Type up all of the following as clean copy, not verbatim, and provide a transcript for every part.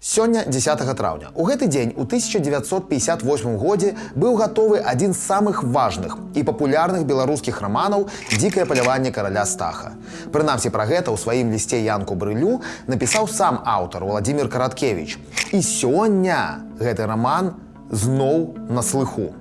Сёння 10 траўня. У гэты дзень у 1958 годзе быў гатовы адзін з самых важных і папулярных беларускіх раманаў «Дзікае паляванне караля Стаха». Прынамсі пра гэта ў сваім лісце Янку Брылю напісаў сам аўтар Владзімір Караткевіч. І сёння гэты раман зноў на слыху.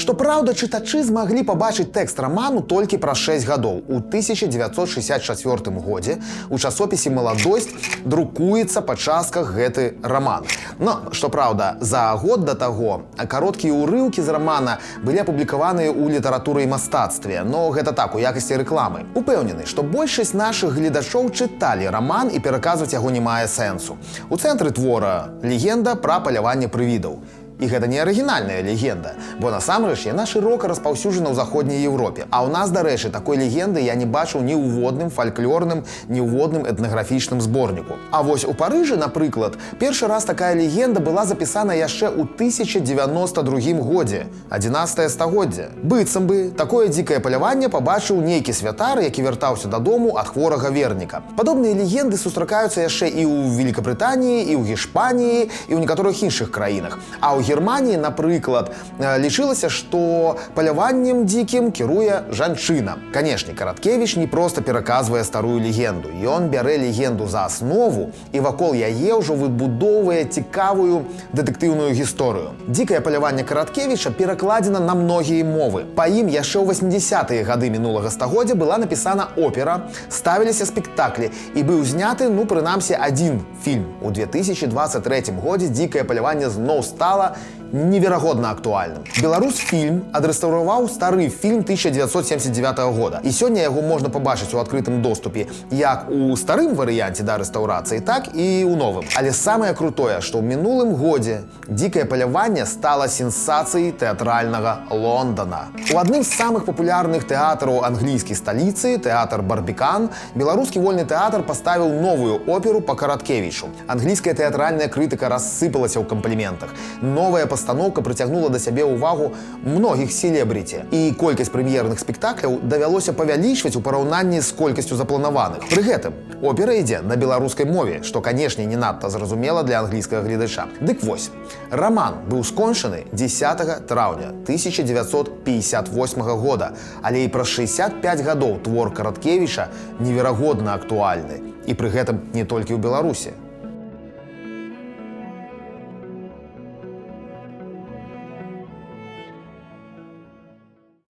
Што праўда, чытачы змаглі пабачыць тэкст раману толькі праз 6 гадоў. У 1964 годзе у часопісе «Маладосць» друкуецца па частках гэты раман. Но, што праўда, за год да таго кароткія ўрыўкі з рамана былі апублікаваныя ў літаратуры і мастацтве, но гэта так, у якасці рэкламы. Упэўнены, што большасць нашых гледачоў чыталі раман і пераказваць яго не мае сэнсу. У цэнтры твора легенда пра паляванне прывідаў. І гэта не арыгінальная легенда, бо насамрэч яна шырока распаўсюджана ў заходняй Еўропе. А ў нас, дарэчы, такой легенды я не бачыў ні ў водным фальклорным, ні ў водным этнаграфічным зборніку. А вось у Парыжы, напрыклад, першы раз такая легенда была запісана яшчэ ў 1092 годзе, 11 стагоддзе. Быццам бы такое дзікае паляванне пабачыў нейкі святар, які вяртаўся дадому ад хворага верніка. Падобныя легенды сустракаюцца яшчэ і ў Великабрытаніі, і ў Гішпаніі, і ў некаторых іншых краінах. А ў Германії, напрыклад, лічылася, што паляваннем дзікім кіруе жанчына. Канешне, Караткевіч не проста пераказвае старую легенду. Ён бярэ легенду за аснову і вакол яе ўжо выбудоўвае цікавую дэтэктыўную гісторыю. Дзікае паляванне Караткевіча перакладзена на многія мовы. Па ім яшчэ ў 80-е гады мінулага стагоддзя была напісана опера, ставіліся спектаклі і быў зняты, прынамсі, адзін фільм. У 2023 годзе дзікае паляванне зноў стала неверагодна актуальным. Беларусфільм адрэстаўраваў стары фільм 1979 года. І сёння яго можна пабачыць у адкрытым доступе як у старым варыянце да рэстаўрацыі, так і ў новым. Але самае крутое, што ў мінулым годзе дзікае паляванне стала сенсацыяй тэатральнага Лондона. У адным з самых папулярных тэатраў англійскай сталіцы, тэатр Барбікан, беларускі вольны тэатр паставіў новую оперу па Караткевічу. Англійская тэатральная крытыка рассыпалася ў кампліментах. Новая пастаноўка прыцягнула да сябе ўвагу многіх селебрыці. І колькасць прэм'ерных спектакляў давялося павялічваць у параўнанні з колькасцю запланаваных. Пры гэтым опера ідзе на беларускай мове, што, канешне, не надта зразумела для англійскага гледача. Дык вось, раман быў скончаны 10 траўня 1958 года, але і праз 65 гадоў твор Караткевіча неверагодна актуальны. І пры гэтым не толькі ў Беларусі.